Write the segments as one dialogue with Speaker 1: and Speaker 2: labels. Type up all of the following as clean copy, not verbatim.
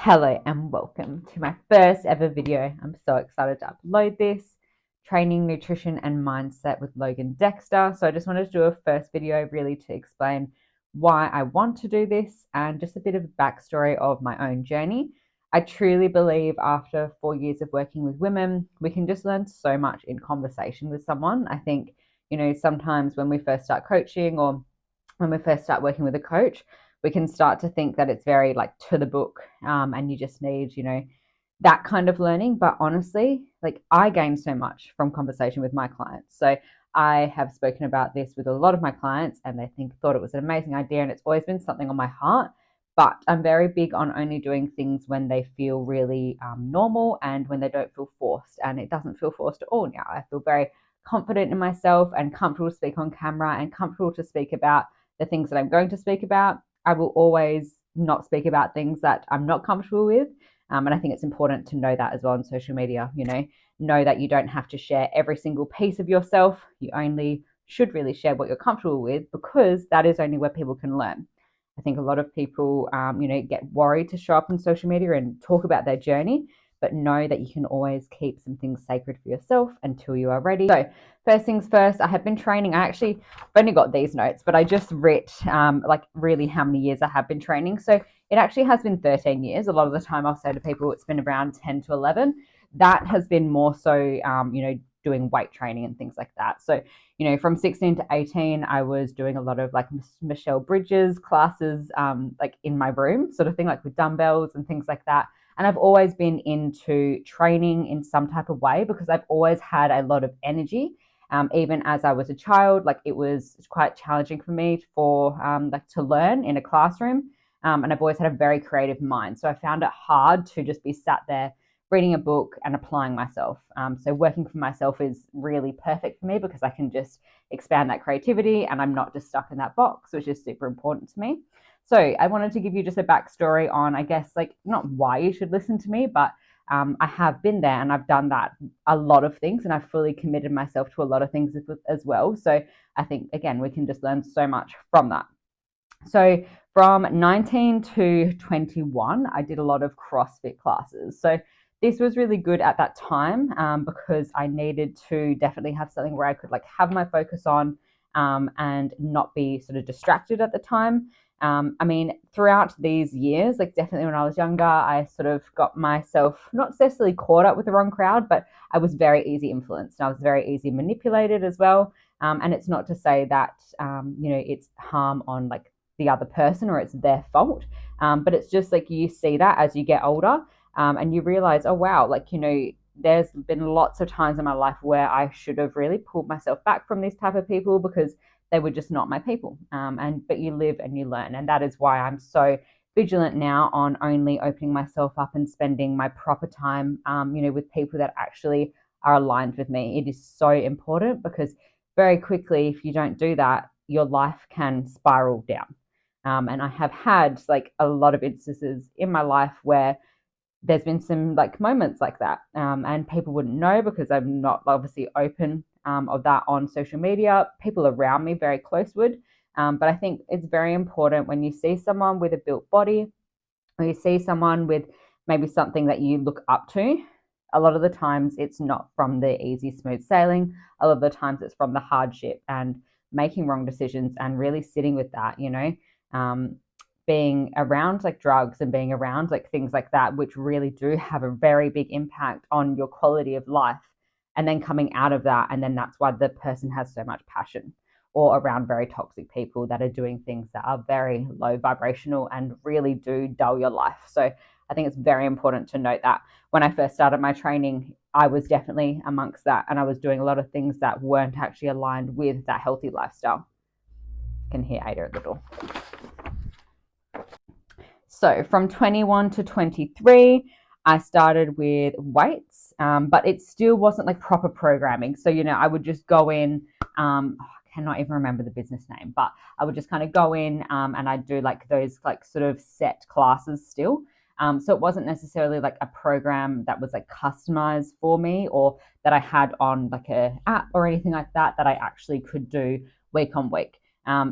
Speaker 1: Hello and welcome to my first ever video. I'm so excited to upload this training, nutrition, and mindset with Logan Dexter. So I just wanted to do a first video really to explain why I want to do this and just a bit of a backstory of my own journey. I truly believe after 4 years of working with women, we can just learn so much in conversation with someone. I think, sometimes when we first start coaching or when we first start working with a coach, we can start to think that it's very like to the book, and you just need, that kind of learning. But honestly, like I gain so much from conversation with my clients. So I have spoken about this with a lot of my clients and they thought it was an amazing idea. And it's always been something on my heart. But I'm very big on only doing things when they feel really normal and when they don't feel forced. And it doesn't feel forced at all now. I feel very confident in myself and comfortable to speak on camera and comfortable to speak about the things that I'm going to speak about. I will always not speak about things that I'm not comfortable with. And I think it's important to know that as well on social media, know that you don't have to share every single piece of yourself. You only should really share what you're comfortable with because that is only where people can learn. I think a lot of people, get worried to show up on social media and talk about their journey, but know that you can always keep some things sacred for yourself until you are ready. So first things first, I have been training. I've only got these notes, but I just writ like really how many years I have been training. So it actually has been 13 years. A lot of the time I'll say to people it's been around 10 to 11. That has been more so, doing weight training and things like that. So, from 16 to 18, I was doing a lot of like Michelle Bridges classes, like in my room, sort of thing, like with dumbbells and things like that. And I've always been into training in some type of way because I've always had a lot of energy. Even as I was a child, like it was quite challenging for me like to learn in a classroom. And I've always had a very creative mind. So I found it hard to just be sat there reading a book and applying myself. So working for myself is really perfect for me because I can just expand that creativity and I'm not just stuck in that box, which is super important to me. So I wanted to give you just a backstory on, I guess, like not why you should listen to me, but I have been there and I've done that a lot of things and I've fully committed myself to a lot of things as well. So I think, again, we can just learn so much from that. So from 19 to 21, I did a lot of CrossFit classes. So this was really good at that time because I needed to definitely have something where I could like have my focus on and not be sort of distracted at the time. Throughout these years, like definitely when I was younger, I sort of got myself not necessarily caught up with the wrong crowd, but I was very easy influenced. And I was very easy manipulated as well. And it's not to say that, it's harm on like the other person or it's their fault. But it's just like you see that as you get older and you realize, oh, wow, like, there's been lots of times in my life where I should have really pulled myself back from these type of people because they were just not my people. But you live and you learn. And that is why I'm so vigilant now on only opening myself up and spending my proper time, with people that actually are aligned with me. It is so important because very quickly, if you don't do that, your life can spiral down. And I have had like a lot of instances in my life where there's been some like moments like that, and people wouldn't know because I'm not obviously open of that on social media. People around me very close would, but I think it's very important when you see someone with a built body or you see someone with maybe something that you look up to. A lot of the times it's not from the easy smooth sailing. A lot of the times it's from the hardship and making wrong decisions and really sitting with that, um, being around like drugs and being around like things like that, which really do have a very big impact on your quality of life. And then coming out of that, and then that's why the person has so much passion, or around very toxic people that are doing things that are very low vibrational and really do dull your life. So I think it's very important to note that when I first started my training, I was definitely amongst that and I was doing a lot of things that weren't actually aligned with that healthy lifestyle. You can hear Ada at the door. So from 21 to 23, I started with weights, but it still wasn't like proper programming. So, I would just go in, I cannot even remember the business name, but I would just kind of go in and I'd do like those like sort of set classes still. So it wasn't necessarily like a program that was like customized for me or that I had on like a app or anything like that I actually could do week on week.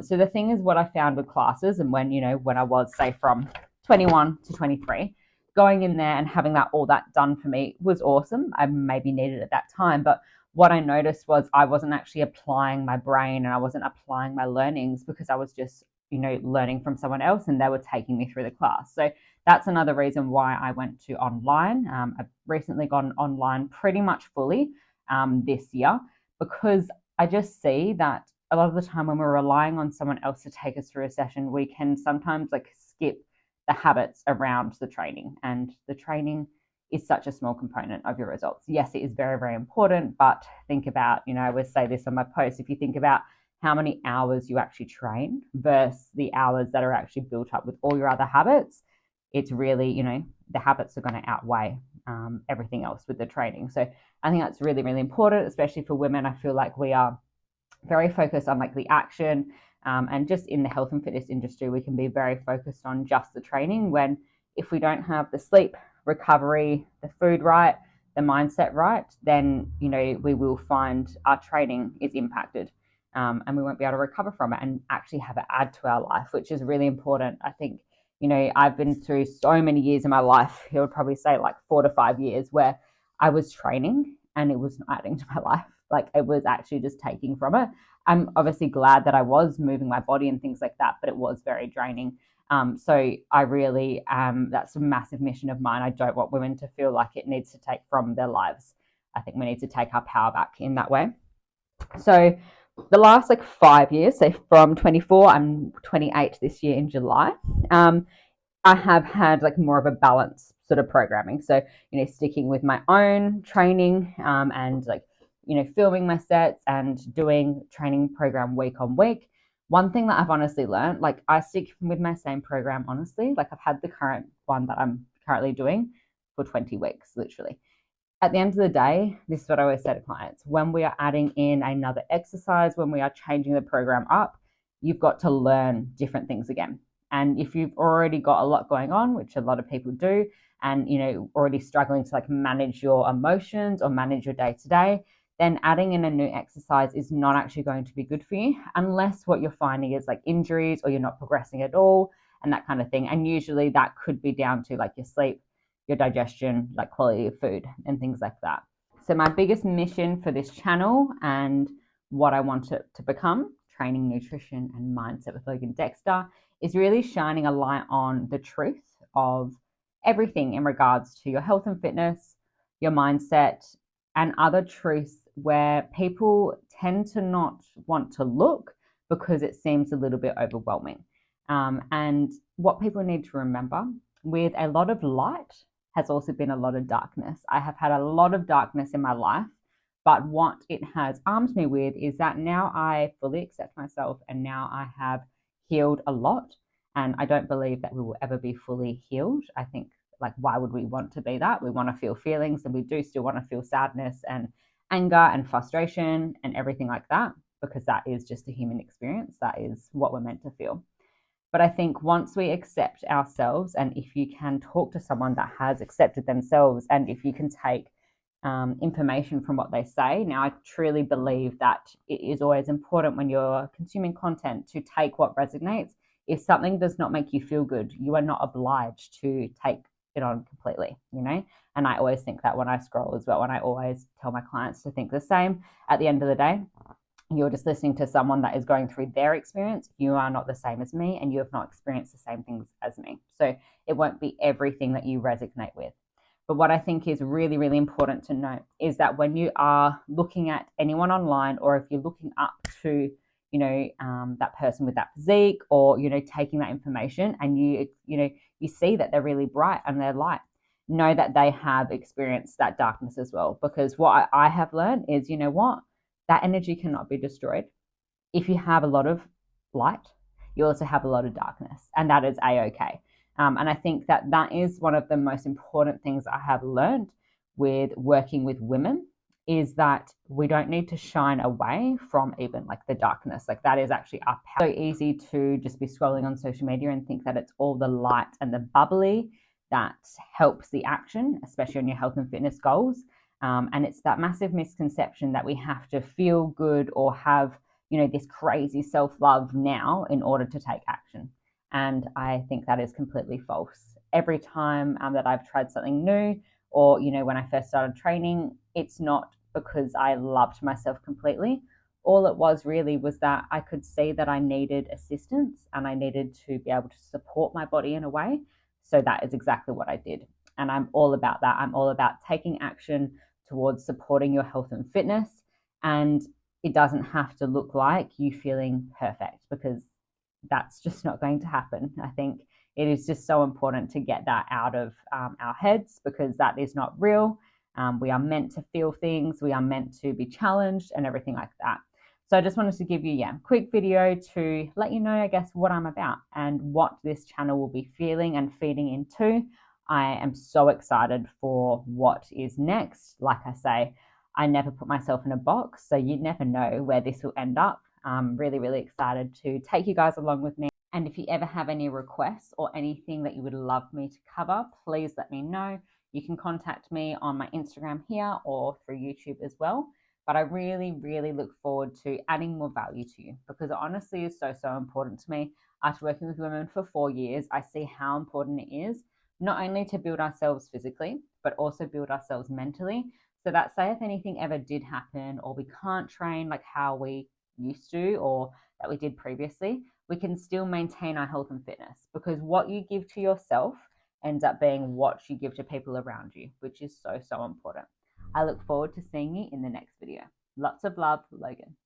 Speaker 1: So the thing is what I found with classes and when I was say from 21 to 23, going in there and having all that done for me was awesome. I maybe needed it at that time, but what I noticed was I wasn't actually applying my brain and I wasn't applying my learnings because I was just, learning from someone else and they were taking me through the class. So that's another reason why I went to online. I've recently gone online pretty much fully this year, because I just see that a lot of the time when we're relying on someone else to take us through a session, we can sometimes skip the habits around the training, and the training is such a small component of your results. Yes, it is very, very important, but think about, I always say this on my post, if you think about how many hours you actually train versus the hours that are actually built up with all your other habits, it's really, the habits are going to outweigh everything else with the training. So I think that's really, really important, especially for women. I feel like we are very focused on the action, and just in the health and fitness industry, we can be very focused on just the training, when if we don't have the sleep, recovery, the food right, the mindset right, then, we will find our training is impacted, and we won't be able to recover from it and actually have it add to our life, which is really important. I think, I've been through so many years in my life, I would probably say 4 to 5 years, where I was training and it was not adding to my life. It was actually just taking from it. I'm obviously glad that I was moving my body and things like that, but it was very draining. So I really, that's a massive mission of mine. I don't want women to feel like it needs to take from their lives. I think we need to take our power back in that way. So the last 5 years, so from 24, I'm 28 this year in July, I have had more of a balanced sort of programming. So, sticking with my own training, and filming my sets and doing training program week on week. One thing that I've honestly learned, I stick with my same program, honestly. I've had the current one that I'm currently doing for 20 weeks, literally. At the end of the day, this is what I always say to clients: when we are adding in another exercise, when we are changing the program up, you've got to learn different things again. And if you've already got a lot going on, which a lot of people do, and already struggling to manage your emotions or manage your day to day, then adding in a new exercise is not actually going to be good for you, unless what you're finding is injuries or you're not progressing at all and that kind of thing. And usually that could be down to your sleep, your digestion, quality of food and things like that. So my biggest mission for this channel and what I want it to become, training, nutrition and mindset with Logan Dexter, is really shining a light on the truth of everything in regards to your health and fitness, your mindset, and other truths where people tend to not want to look because it seems a little bit overwhelming. And what people need to remember, with a lot of light has also been a lot of darkness. I have had a lot of darkness in my life, but what it has armed me with is that now I fully accept myself, and now I have healed a lot. And I don't believe that we will ever be fully healed. I think, why would we want to be that? We want to feel feelings, and we do still want to feel sadness and anger and frustration and everything like that, because that is just a human experience. That is what we're meant to feel. But I think once we accept ourselves, and if you can talk to someone that has accepted themselves, and if you can take information from what they say. Now, I truly believe that it is always important when you're consuming content to take what resonates. If something does not make you feel good, you are not obliged to take it on completely, And I always think that when I scroll as well, and I always tell my clients to think the same. At the end of the day, you're just listening to someone that is going through their experience. You are not the same as me, and you have not experienced the same things as me. So it won't be everything that you resonate with. But what I think is really, really important to note is that when you are looking at anyone online, or if you're looking up to, that person with that physique, or, taking that information, and you see that they're really bright and they're light, know that they have experienced that darkness as well. Because what I have learned is, that energy cannot be destroyed. If you have a lot of light, you also have a lot of darkness, and that is a-okay. And I think that is one of the most important things I have learned with working with women, is that we don't need to shine away from even the darkness. That is actually our power. So easy to just be scrolling on social media and think that it's all the light and the bubbly that helps the action, especially on your health and fitness goals. And it's that massive misconception that we have to feel good or have, this crazy self-love now in order to take action. And I think that is completely false. every time that I've tried something new, or, when I first started training, it's not because I loved myself completely. All it was really was that I could see that I needed assistance and I needed to be able to support my body in a way. So that is exactly what I did. And I'm all about that. I'm all about taking action towards supporting your health and fitness. And it doesn't have to look like you feeling perfect, because that's just not going to happen. I think it is just so important to get that out of our heads, because that is not real. We are meant to feel things, we are meant to be challenged and everything like that. So I just wanted to give you, a quick video to let you know, I guess, what I'm about and what this channel will be feeling and feeding into. I am so excited for what is next. Like I say, I never put myself in a box, so you never know where this will end up. I'm really, really excited to take you guys along with me. And if you ever have any requests or anything that you would love me to cover, please let me know. You can contact me on my Instagram here or through YouTube as well. But I really, really look forward to adding more value to you, because it honestly is so, so important to me. After working with women for 4 years, I see how important it is not only to build ourselves physically, but also build ourselves mentally. So that, say if anything ever did happen, or we can't train like how we used to or that we did previously, we can still maintain our health and fitness, because what you give to yourself ends up being what you give to people around you, which is so, so important. I look forward to seeing you in the next video. Lots of love, Logan.